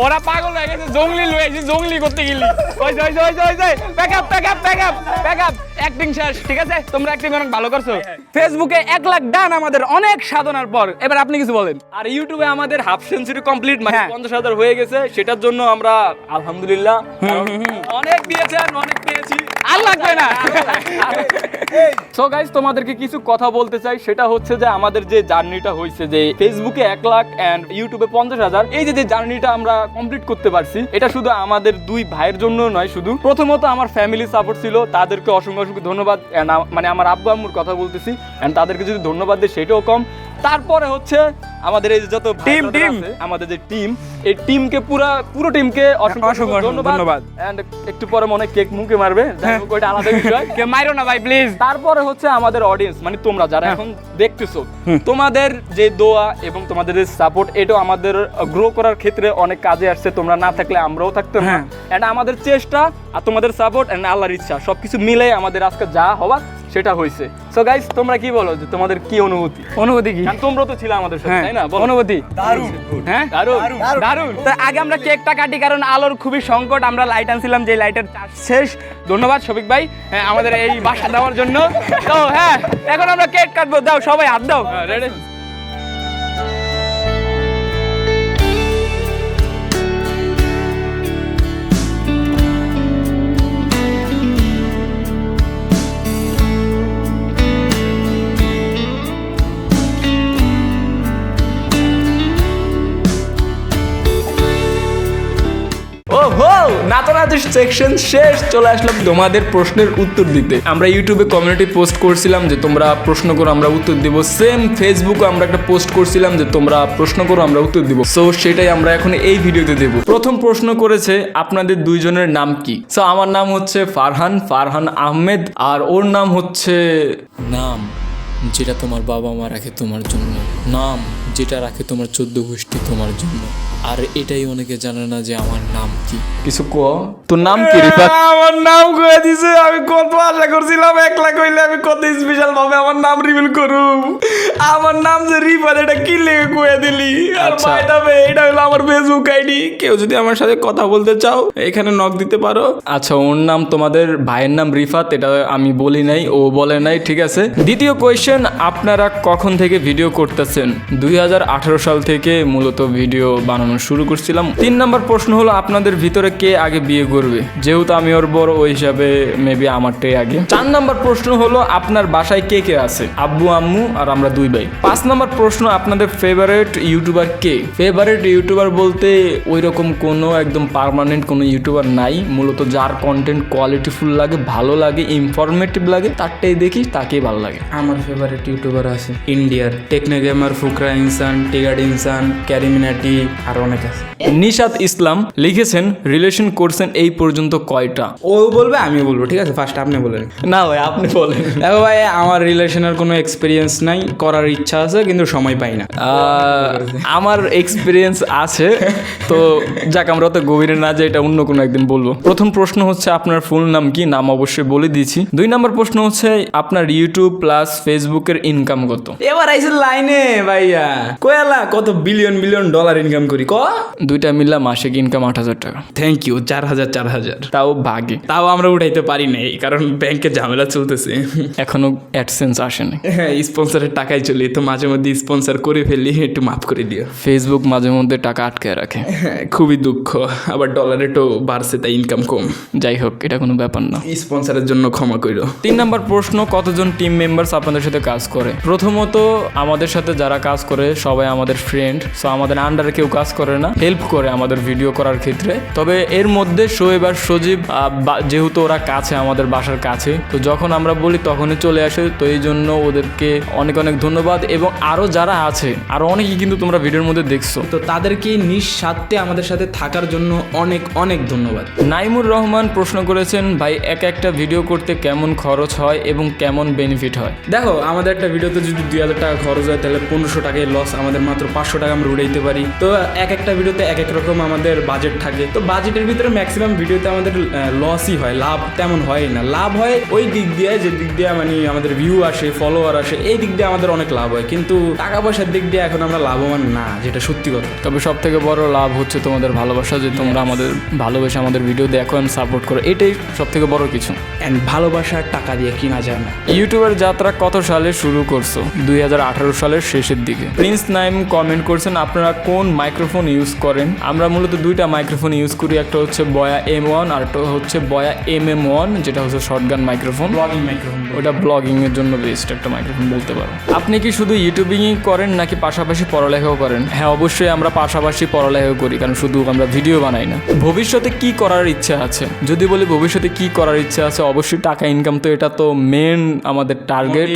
ওরা পাগল হয়ে গেছে, জঙ্গলি লয়ে এসে জঙ্গলি করতে গেলি। ওই ব্যাকআপ অ্যাক্টিং শেষ, ঠিক আছে? তোমরা অ্যাক্টিং অনেক ভালো করছো। ফেসবুকে 1 লাখ ডান আমাদের অনেক সাধনার পর। এবার আপনি কিছু বলেন। আর ইউটিউবে আমাদের হাফ সেঞ্চুরি কমপ্লিট, মানে 50,000 হয়ে গেছে। সেটার জন্য আমরা আলহামদুলিল্লাহ, অনেক দিয়েছেন, অনেক পেয়েছি, আর লাগবে না। সো গাইস, তোমাদেরকে কিছু কথা বলতে চাই। সেটা হচ্ছে যে আমাদের যে জার্নিটা হয়েছে, যে ফেসবুকে 1 লাখ এন্ড ইউটিউবে 50,000, এই যে জার্নিটা আমরা কমপ্লিট করতে পারছি, এটা শুধু আমাদের 2 ভাইয়ের জন্য নয়। শুধু প্রথমত আমার ফ্যামিলি সাপোর্ট ছিল, তাদেরকে অসংখ্য অসংখ্য ধন্যবাদ। মানে আমার আব্বু আম্মুর কথা বলতেছি, এন্ড তাদেরকে যদি ধন্যবাদ দিই সেটাও কম। তারপরে হচ্ছে আমাদের এই যে যত টিম আমাদের যে টিম, এই টিমকে পুরো টিমকে অসংখ্য ধন্যবাদ। এন্ড একটু পরে মনে কেক মুখে মারবে, যাই হোক ওইটা আলাদা বিষয়। কে মাইরো না ভাই প্লিজ। তারপরে হচ্ছে আমাদের অডিয়েন্স, মানে তোমরা যারা এখন দেখতেছো, তোমাদের যে দোয়া এবং তোমাদের যে সাপোর্ট, এটাও আমাদের গ্রো করার ক্ষেত্রে অনেক কাজে আসছে। তোমরা না থাকলে আমরাও থাকতাম না। এন্ড আমাদের চেষ্টা আর তোমাদের সাপোর্ট এন্ড আল্লাহর ইচ্ছা সবকিছু মিলে আমাদের আজকে যা হওয়ার সেটা হয়েছে। সো গাইস, তোমরা কি বলো যে তোমাদের কি অনুভূতি কি? তোমরা তো ছিল আমাদের সাথে, তাই না? অনুভূতি দারুণ, হ্যাঁ দারুণ। তো আগে আমরা কেকটা কাটি, কারণ আলোর খুবই সংকট। আমরা লাইট আনছিলাম, যে লাইটের চার্জ শেষ। ধন্যবাদ শফিক ভাই আমাদের এই বাসা দেওয়ার জন্য। তো হ্যাঁ, এখন আমরা কেক কাটবো। দাও সবাই হাত দাও। রেডি? নাচানাচি সেকশন শেষ, চলে আসলাম তোমাদের প্রশ্নের উত্তর দিতে। আমরা ইউটিউবে কমিউনিটি পোস্ট করছিলাম যে তোমরা প্রশ্ন করো, আমরা উত্তর দিব। সেম ফেসবুকে আমরা একটা পোস্ট করছিলাম যে তোমরা প্রশ্ন করো, আমরা উত্তর দিব। সো সেটাই আমরা এখন এই ভিডিওতে দেব। প্রথম প্রশ্ন করেছে আপনাদের 2 জনের নাম কি? সো আমার নাম হচ্ছে ফারহান আহমেদ, আর ওর নাম হচ্ছে নাম যেটা তোমার বাবা মা রাখে তোমার জন্য, নাম যেটা রাখে তোমার 14 গোষ্ঠী তোমার জন্য। আর এটাই অনেকে জানে না যে আমার নাম কি। কিছু কো, তোর নাম কি? রিফাত। আমার নাম কয়ে দিছে। আমি কত আশা করছিলাম 1 লাখ হইলে আমি কত স্পেশাল ভাবে আমার নাম রিভিল করুম। আমার নাম যে রিফাত, এটা কি লেগে কয়ে দিলি? আর বাই দ্য ওয়ে, এটা হলো আমার ফেসবুক আইডি। কেউ যদি আমার সাথে কথা বলতে চাও, এখানে নক দিতে পারো। আচ্ছা, ওর নাম, তোমাদের ভাইয়ের নাম রিফাত, এটা আমি বলি নাই, ও বলে নাই, ঠিক আছে। দ্বিতীয় কোয়েশ্চেন, আপনারা কখন থেকে ভিডিও করতেছেন? 2018 সাল থেকে মূলত ভিডিও বানানো শুরু করছিলাম। 3 নম্বর প্রশ্ন হলো আপনাদের ভিতরে কে আগে বিয়ে করবে? যেহেতু আমি ওর বড়, ওই হিসাবে মেবি আমারটাই আগে। 4 নম্বর প্রশ্ন হলো আপনার বাসায় কে কে আছে? আব্বু আম্মু আর আমরা 2 ভাই। 5 নম্বর প্রশ্ন, আপনাদের ফেভারিট ইউটিউবার কে? ফেভারিট ইউটিউবার বলতে ওইরকম কোনো একদম পার্মানেন্ট কোনো ইউটিউবার নাই। মূলত যার কন্টেন্ট কোয়ালিটিফুল লাগে, ভালো লাগে, ইনফরমেটিভ লাগে, তারটাই দেখি, তাকেই ভালো লাগে। আমার ফেভারিট ইউটিউবার আছে ইন্ডিয়ার, টেকনো গেমার, ফুকরা ইনসান, টিগাড ইনসান, ক্যারিমিনাটি, আর অনেক আছে। নিশাত ইসলাম লিখেছেন রিলেশন করছেন এই পর্যন্ত কয়টা? ও বলবে, আমি বলবো, ঠিক আছে? ফার্স্ট আপনি বলেন। না ভাই, আপনি বলেন। দেখো ভাই, আমার রিলেশনের কোনো এক্সপিরিয়েন্স নাই, করার ইচ্ছা আছে কিন্তু সময় পাই না। আমার এক্সপিরিয়েন্স আছে, তো যাক, আমরা তো গভীরে না যাই, এটা অন্য কোনো একদিন বলবো। প্রথম প্রশ্ন হচ্ছে আপনার ফুল নাম কি? নাম অবশ্যই বলে দিয়েছি। 2 নম্বর প্রশ্ন হচ্ছে আপনার ইউটিউব প্লাস ফেসবুকের ইনকাম কত? এবার আইসে লাইনে ভাইয়া, কয়ালা কত বিলিয়ন ডলার ইনকাম করি ক? 2টা মিললে মাসিক ইনকাম 8,000 টাকা। Thank you. 4,000 তাও ভাগে, তাও আমরা উঠাইতে পারি নাই, কারণ ব্যাংকে ঝামেলা চলতেছে। এখনো অ্যাডসেন্স আসেনি। হ্যাঁ, স্পন্সরের টাকায় চলি, তো মাঝে মধ্যে স্পন্সর করে ফেললি, একটু মাফ করে দিও। ফেসবুক মাঝে মধ্যে টাকা আটকে রাখে। হ্যাঁ, খুবই দুঃখ। আবার ডলারে তো বাড়ছে, তাই ইনকাম কম। যাই হোক, এটা কোনো ব্যাপার না। স্পন্সরের জন্য ক্ষমা করো। 3 নম্বর প্রশ্ন, কতজন টিম মেম্বার্স আপনাদের সাথে কাজ করে? প্রথমত, আমাদের সাথে যারা কাজ করে সবাই আমাদের ফ্রেন্ড। সো আমাদের আন্ডারে কেউ কাজ করে না, হেল্প করে আমাদের ভিডিও করার ক্ষেত্রে। তবে এর মধ্যে শোয়েব আর সজীব, যেহেতু ওরা কাছে, আমাদের বাসার কাছে, তো যখন আমরা বলি তখনই চলে আসে। তো এই জন্য ওদেরকে অনেক অনেক ধন্যবাদ। এবং আরও যারা আছে, আরও অনেকেই কিন্তু তোমরা ভিডিওর মধ্যে দেখছো, তো তাদেরকে নিঃস্বার্থে আমাদের সাথে থাকার জন্য অনেক অনেক ধন্যবাদ। নাইমুর রহমান প্রশ্ন করেছেন, ভাই একটা ভিডিও করতে কেমন খরচ হয় এবং কেমন বেনিফিট হয়? দেখো, আমাদের একটা ভিডিওতে যদি 2,000 টাকা খরচ হয়, তাহলে 1500 টাকায় লস। আমাদের মাত্র 500 টাকা আমরা উড়াইতে পারি। তো একটা ভিডিওতে এক রকম আমাদের বাজেট থাকে। তো বাজেটের ভিতরে ম্যাক্সিমাম ভিডিওতে আমাদের লসই হয়, লাভ তেমন হয় না। লাভ হয় ওই দিক দিয়ে, যে দিক দিয়ে মানে আমাদের ভিউ আসে, ফলোয়ার আসে, এই দিক দিয়ে আমাদের অনেক অনেক লাভ হয়, কিন্তু টাকা পয়সার দিক দিয়ে এখন আমরা লাভবান না, যেটা সত্যি কথা। তবে সব থেকে বড় লাভ হচ্ছে তোমাদের ভালোবাসা, যে তোমরা আমাদের ভালোবেসে আমাদের ভিডিও দেখো এবং সাপোর্ট করো, এটাই সব থেকে বড় কিছু। অ্যান্ড ভালোবাসার টাকা দিয়ে কিনা যায় না। ইউটিউবের যাত্রা কত সালে শুরু করছো? 2018 সালের শেষের দিকে। প্রিন্স নাইম কমেন্ট করছেন আপনারা কোন মাইক্রোফোন ইউজ করেন? আমরা মূলত দুইটা মাইক্রোফোন ইউজ করি, একটা হচ্ছে বয়া M1 আর একটা হচ্ছে বয়া MM1, যেটা হচ্ছে শর্টগান মাইক্রোফোন। ব্লগিং মাইক্রোফোন, ওটা ব্লগিং এর জন্য বেস্ট একটা মাইক্রোফোন বলতে পারো। আপনি কি শুধু ইউটিউবিংই করেন নাকি পাশাপাশি পড়ালেখাও করেন? হ্যাঁ, অবশ্যই আমরা পাশাপাশি পড়ালেখাও করি, কারণ শুধু আমরা ভিডিও বানাই না। ভবিষ্যতে কি করার ইচ্ছা আছে? যদি বলি ভবিষ্যতে কি করার ইচ্ছা আছে, অবশ্যই টাকা ইনকাম, তো এটা তো মেন আমাদের target,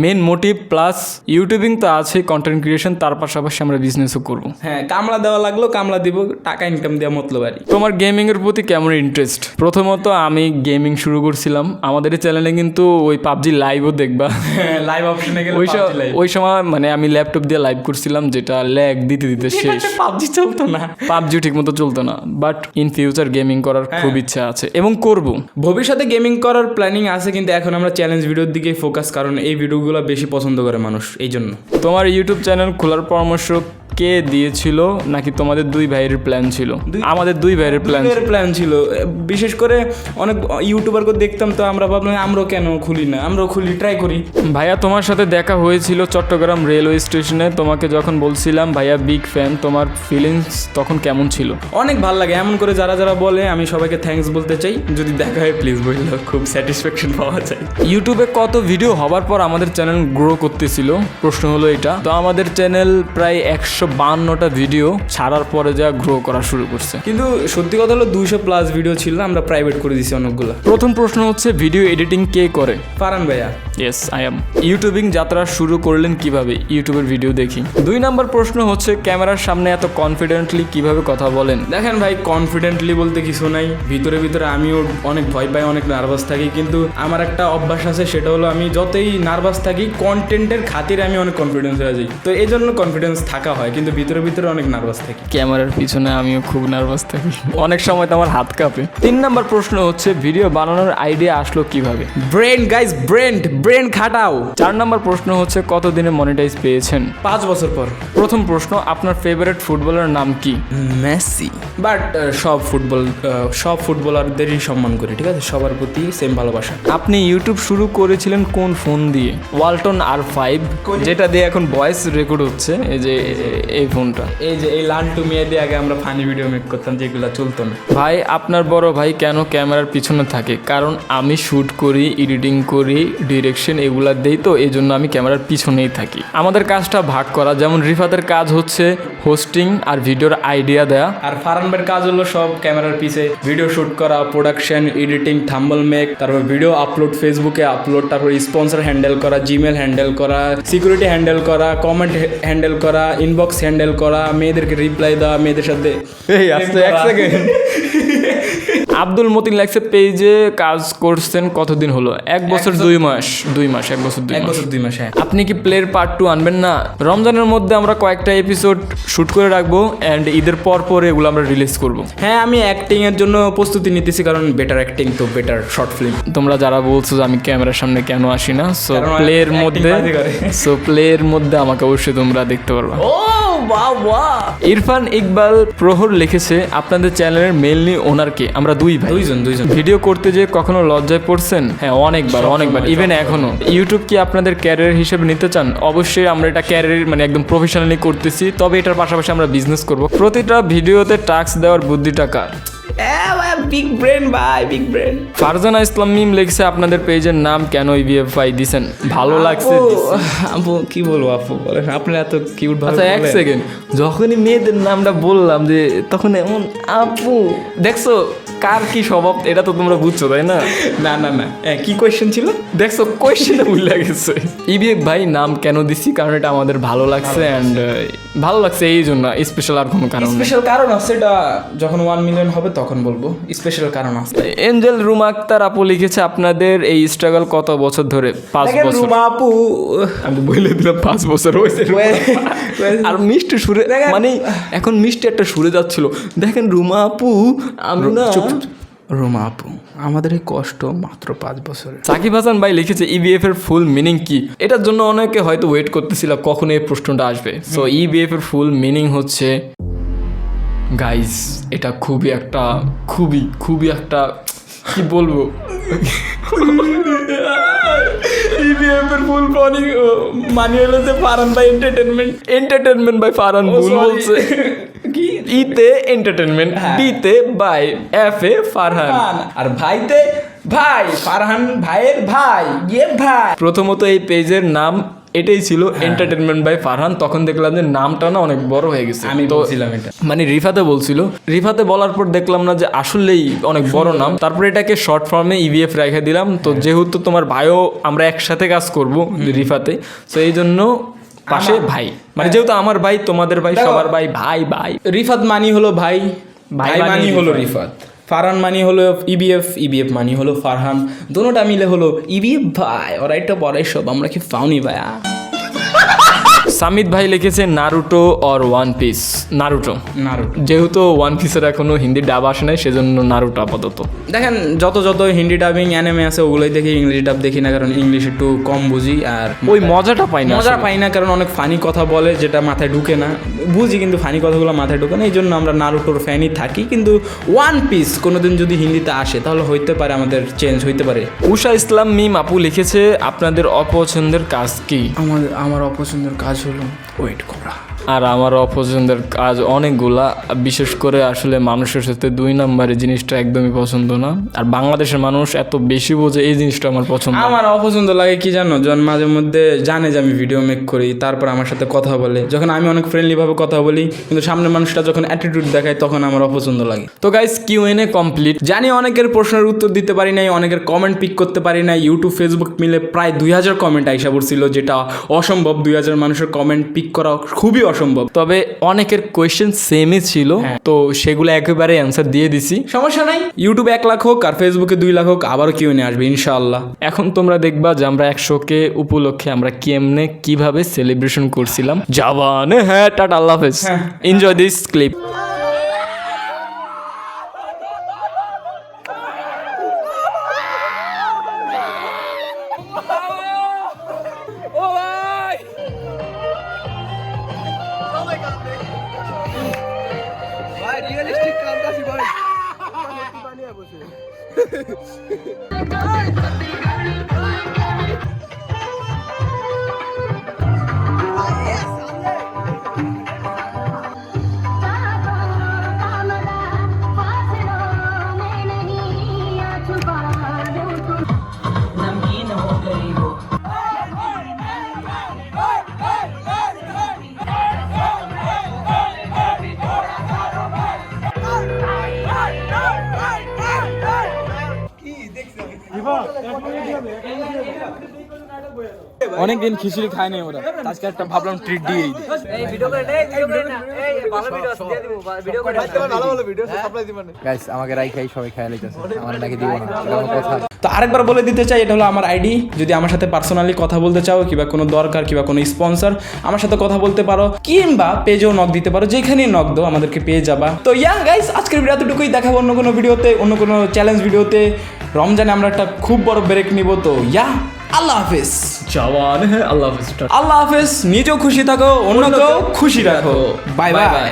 main motive. Plus YouTubing তো আছে, কন্টেন্ট ক্রিয়েশন, তার পাশাপাশি আমরা বিজনেসও করবো। হ্যাঁ, কামলা দেওয়া লাগলো কামলা দিব, টাকা ইনকাম দেওয়া মতলব আর কি। তোমার গেমিং এর প্রতি কেমন ইন্টারেস্ট? প্রথমত আমি গেমিং শুরু করছিলাম, আমাদের এই চ্যানেলে কিন্তু ওই পাবজি লাইভও দেখবা। লাইভ অপশনে গেলে ওই সময় মানে আমি ল্যাপটপ দিয়ে লাইভ করছিলাম, যেটা ল্যাগ দিতে দিতে শেষ। পাবজি চলতো না, পাবজি ঠিক মতো চলতো না, বাট ইন ফিউচার গেমিং করার খুব ইচ্ছা আছে এবং করব। ভবিষ্যতে গেমিং করার প্ল্যানিং আছে, কিন্তু এখন আমরা চ্যালেঞ্জ ভিডিওর দিকে ফোকাস, কারণ এই ভিডিওগুলো বেশি পছন্দ করে মানুষ, এই জন্য। তোমার ইউটিউব চ্যানেল খোলার পরামর্শ কে দিয়েছিল, নাকি তোমাদের দুই ভাইয়ের প্ল্যান ছিল? আমাদের দুই ভাইয়ের প্ল্যান ছিল। বিশেষ করে অনেক ইউটিউবারকে দেখতাম, তো আমরা ভাবলাম আমরাও কেন খুলি না, আমরাও খুলি, ট্রাই করি। ভাইয়া, তোমার সাথে দেখা হয়েছিল চট্টগ্রাম রেলওয়ে স্টেশনে, তোমাকে যখন বলছিলাম ভাইয়া বিগ ফ্যান, তোমার ফিলিংস তখন কেমন ছিল? অনেক ভালো লাগে, এমন করে যারা যারা বলে আমি সবাইকে থ্যাঙ্কস বলতে চাই। যদি দেখা হয় প্লিজ বললো, খুব স্যাটিসফ্যাকশন পাওয়া যায়। ইউটিউবে কত ভিডিও হবার পর আমাদের চ্যানেল গ্রো করতেছিল? প্রশ্ন হলো এটা। তো আমাদের চ্যানেল প্রায় 152টা ভিডিও ছাড়ার পরে যা গ্রো করা শুরু করছে। কিন্তু সত্যি কথা হলো 200+ ভিডিও ছিল, আমরা প্রাইভেট করে দিয়েছি অনেকগুলো। প্রথম প্রশ্ন হচ্ছে ভিডিও এডিটিং কে করে? ফারহান ভাইয়া। Yes, I am. ইউটিউবিং যাত্রা শুরু করলেন কিভাবে? ইউটিউবের ভিডিও দেখি। 2 নম্বর প্রশ্ন হচ্ছে ক্যামেরার সামনে এত কনফিডেন্টলি কিভাবে কথা বলেন? দেখেন ভাই, কনফিডেন্টলি বলতে কিছু নাই, ভিতরে ভিতরে আমিও অনেক ভয় পাই, অনেক নার্ভাস থাকি, কিন্তু আমার একটা অভ্যাস আছে, সেটা হলো আমি যতই নার্ভাস থাকি কন্টেন্টের খাতিরে আমি অনেক কনফিডেন্স হয়ে যাই, তো এই জন্য কনফিডেন্স থাকা হয়, কিন্তু ভিতরে ভিতরে অনেক নার্ভাস থাকি। ক্যামেরার পিছনে আমিও খুব নার্ভাস থাকি, অনেক সময় তো আমার হাত কাঁপে। 3 নম্বর প্রশ্ন হচ্ছে ভিডিও বানানোর আইডিয়া আসলো কিভাবে? ব্রেন গাইস, ব্রেন খাটাও। 4 নম্বর প্রশ্ন হচ্ছে কতদিনে মনিটাইজ পেয়েছেন? 5 বছর পর। প্রথম প্রশ্ন, আপনার ফেভারিট ফুটবলার নাম কি? মেসি। বাট সব ফুটবলারদেরই সম্মান করি, ঠিক আছে, সবার প্রতি সেম ভালোবাসা। আপনি ইউটিউব শুরু করেছিলেন কোন ফোন দিয়ে? ওয়ালটন R5, যেটা দিয়ে এখন ভয়েস রেকর্ড হচ্ছে, এই যে এই ফোনটা। এই যে এই লালটু মিয়া দিয়ে আগে আমরা ফানি ভিডিও মেক করতাম, যেগুলো চলতো না। ভাই, আপনার বড় ভাই কেন ক্যামেরার পিছনে থাকে? কারণ আমি শ্যুট করি, এডিটিং করি, ডিরেকশন এগুলা দেই, তো এই জন্য আমি ক্যামেরার পিছনেই থাকি। আমাদের কাজটা ভাগ করা, যেমন রিফাতের কাজ হচ্ছে হোস্টিং আর ভিডিওর আইডিয়া দেয়া, আর ফারহান ভাইয়ের কাজ হলো সব ক্যামেরার পিছে ভিডিও শুট করা, প্রোডাকশন, এডিটিং, থাম্বল মেক, তারপর ভিডিও আপলোড, ফেসবুকে আপলোড, তারপর স্পন্সর হ্যান্ডেল করা, জিমেল হ্যান্ডেল করা, সিকিউরিটি হ্যান্ডেল করা, কমেন্ট হ্যান্ডেল করা, ইনবক্স হ্যান্ডেল করা, মেয়েদেরকে রিপ্লাই দেওয়া, মেয়েদের সাথে আব্দুল মতিন লাগছে পেজে কাজ করছেন কতদিন হলো? 1 বছর 2 মাস। 1 বছর 2 মাস। হ্যাঁ। আপনি কি প্লের পার্ট 2 আনবেন না? রমজানের মধ্যে আমরা কয়েকটা এপিসোড শুট করে রাখবো, অ্যান্ড ঈদের পর এগুলো আমরা রিলিজ করব। হ্যাঁ, আমি অ্যাক্টিং এর জন্য প্রস্তুতি নিতেছি, কারণ বেটার অ্যাক্টিং তো বেটার শর্ট ফিল্ম। তোমরা যারা বলছো যে আমি ক্যামেরার সামনে কেন আসি না, সো কারণ প্লের acting মধ্যে বাজে করে। প্লের মধ্যে আমাকে অবশ্যই তোমরা দেখতে পারবা। ও বাহ। ইরফান ইকবাল প্রহর লিখেছে আপনাদের চ্যানেলের মেইনলি ওনারকে? আমরা দুই ভাই। দুইজন। ভিডিও করতে যে কখনো লজ্জায় পড়ছেন? হ্যাঁ, অনেকবার, ইভেন এখনো। ইউটিউব কি আপনাদের ক্যারিয়ার হিসেবে নিতে চান? অবশ্যই আমরা এটা ক্যারিয়ার মানে একদম প্রফেশনালি করতেছি, তবে এটার পাশাপাশি আমরা বিজনেস করব। প্রতিটা ভিডিওতে টাস্ক দেওয়ার বুদ্ধিটা কার? বিগ ব্রেন ভাই, বিগ ব্রেন। ফারজানা ইসলাম মিম লিখছে আপনাদের পেজের নাম কেন ইবিএফআই দিছেন? ভালো লাগছে। আপু কি বলবো, আপু বলেন, আপনি এত কিউট ভাবে। আচ্ছা, 1 সেকেন্ড, যখনই মেয়েদের নামটা বললাম যে তখন এমন আপু, দেখছো কার কি স্বভাব, এটা তো তোমরা বুঝছো তাই না? না কি কোয়েশ্চেন ছিল? দেখছো কোয়েশ্চেনটা ভুলে গেছে। ইবিএফ ভাই নাম কেন দিছি? কারণ এটা আমাদের ভালো লাগছে, অ্যান্ড ভালো লাগছে এই জন্য, স্পেশাল আর কোনো কারণ নেই। স্পেশাল কারণ আছে, এটা যখন 1 মিলিয়ন হবে তখন বলবো, স্পেশাল কারণ আছে। এঞ্জেল রুমা আক্তার আপু লিখেছে আপনাদের এই স্ট্রাগল কত বছর ধরে? 5 বছর। রুমা আপু, আমি বলে দিলাম 5 বছর হয়েছে। আর মিষ্টি সুরে, মানে এখন মিষ্টি একটা সুরে যাচ্ছিল, দেখেন রুমা আপু, আমি না রোমা আপু, আমাদের এই কষ্ট মাত্র 5 বছরের। সাকিব হাসান ভাই লিখেছে ইবিএফ এর ফুল মিনিং কি? এটার জন্য অনেকে হয়তো ওয়েট করতেছিল কখন এই প্রশ্নটা আসবে। সো ইবিএফ এর ফুল মিনিং হচ্ছে, গাইস এটা খুবই একটা কি বলবো, ইবিএফ এর ফুল মানে হলো যে ফারহান ভাই এন্টারটেনমেন্ট বাই ফারহান ভুল বলছে। কি ইতে এন্টারটেনমেন্ট, বিতে বাই, এফ এ ফারহান। আর ভাইতে ভাই, ফারহান ভাইয়ের ভাই, ভাই। প্রথমত এই পেজের নাম এটাই ছিল এন্টারটেনমেন্ট বাই ফারহান। তখন দেখলাম যে নামটা না অনেক বড় হয়ে গেছে। আমি তো বলছিলাম এটা, মানে রিফাতে বলছিল, রিফাতে বলার পর দেখলাম না যে আসলেই অনেক বড় নাম। তারপরে এটাকে শর্ট ফর্মে ইভিএফ রেখে দিলাম। তো যেহেতু তোমার ভাইও আমরা একসাথে কাজ করব রিফাতে, তো এই জন্য পাশে ভাই, মানে যেহেতু আমার ভাই, তোমাদের ভাই, সবার ভাই, ভাই ভাই। রিফাত মানি হলো ভাই, ভাই মানি হলো রিফাত, ফারহান মানি হলো ইবিএফ, ইবিএফ মানি হলো ফারহান, দোনোটা মিলে হলো ইবিএফ ভাই। ওরাইটা বড়াই সব, আমরা কি ফাউনি ভাইয়া। সামিত ভাই লিখেছে Naruto or one piece. Naruto, যেহেতু ওয়ান পিসের এখনো হিন্দি ডাব আসে নাই, সেজন্য নারুটো আপাতত। দেখেন যত হিন্দি ডাবিং অ্যানিমে আছে ওগুলোই দেখি, ইংলিশ ডাব দেখি না, কারণ ইংলিশ একটু কম বুঝি আর ওই মজাটা পাই না, কারণ অনেক ফানি কথা বলে যেটা মাথায় ঢুকে না, বুঝি কিন্তু ফানি কথাগুলো মাথায় ঢুকে না, এই জন্য আমরা নারুটোর ফ্যানই থাকি। কিন্তু ওয়ান পিস কোনোদিন যদি হিন্দিতে আসে তাহলে হইতে পারে আমাদের চেঞ্জ হইতে পারে। উষা ইসলাম মিম আপু লিখেছে আপনাদের অপছন্দের কাজ কি? আমার অপছন্দের কাজ হলো ওয়েট করা। আর আমার অপছন্দের কাজ অনেকগুলা, বিশেষ করে আসলে মানুষের সাথে 2 নম্বরের জিনিসটা একদমই পছন্দ না। আর বাংলাদেশের মানুষ এত বেশি বোঝে, এই জিনিসটা আমার পছন্দ না। আমার অপছন্দ লাগে কি জানো, যখন মাঝে মধ্যে জানে যে আমি ভিডিও মেক করি, তারপর আমার সাথে কথা বলে, যখন আমি অনেক ফ্রেন্ডলিভাবে কথা বলি কিন্তু সামনের মানুষটা যখন অ্যাটিটিউড দেখায় তখন আমার অপছন্দ লাগে। তো গাইস কিউএনএ কমপ্লিট। জানি অনেকের প্রশ্নের উত্তর দিতে পারি নাই, অনেকের কমেন্ট পিক করতে পারি নাই। ইউটিউব ফেসবুক মিলে প্রায় 2000 কমেন্ট আইসা পড়ছিল, যেটা অসম্ভব। 2000 মানুষের কমেন্ট পিক করা খুবই অসম্ভব। তবে অনেকের কোয়েশ্চেন সেমই ছিল, তো সেগুলো একেবারে অ্যান্সার দিয়ে দিছি, সমস্যা নাই। ইউটিউবে 1 লাখ হোক আর ফেসবুকে 2 লাখ হোক, আবারও কিউএনএ আসবে ইনশাআল্লাহ। এখন তোমরা দেখবা যে আমরা 100K উপলক্ষে আমরা কিভাবে সেলিব্রেশন করছিলাম। জাবানে হ্যাঁ, টাটা, আল্লাহ হাফেজ। Enjoy this clip. অনেকদিন খিচুড়ি খায় নাই ওরা, আজকে একটা ভাবলাম ট্রিট দিয়েই দিই। গাইস আমাকে রাই খাই সবাই খেয়াল হইতেছে, আমার নাকি দিব না, এটা কোনো কথা? তো আরেকবার বলে দিতে চাই, এটা হলো আমার আইডি। যদি আমার সাথে পার্সোনালি কথা বলতে চাও, কিংবা কোনো দরকার, কিংবা কোনো স্পন্সর, আমার সাথে কথা বলতে পারো, কিংবা পেজেও নক দিতে পারো, যেখানেই নক দাও আমাদেরকে পেয়ে যাবা। তো গাইস আজকের ভিডিও এতটুকুই, দেখাবো অন্য কোনো ভিডিওতে, অন্য কোনো চ্যালেঞ্জ ভিডিওতে। রমজানে আমরা একটা খুব বড় ব্রেক নিব। তো আল্লাহ হাফেজ। জাবানে হ্যাঁ, আল্লাহ হাফেজ। আল্লাহ হাফেজ। নিজেও খুশি থাকো, অন্যকেও খুশি রাখো। Bye bye.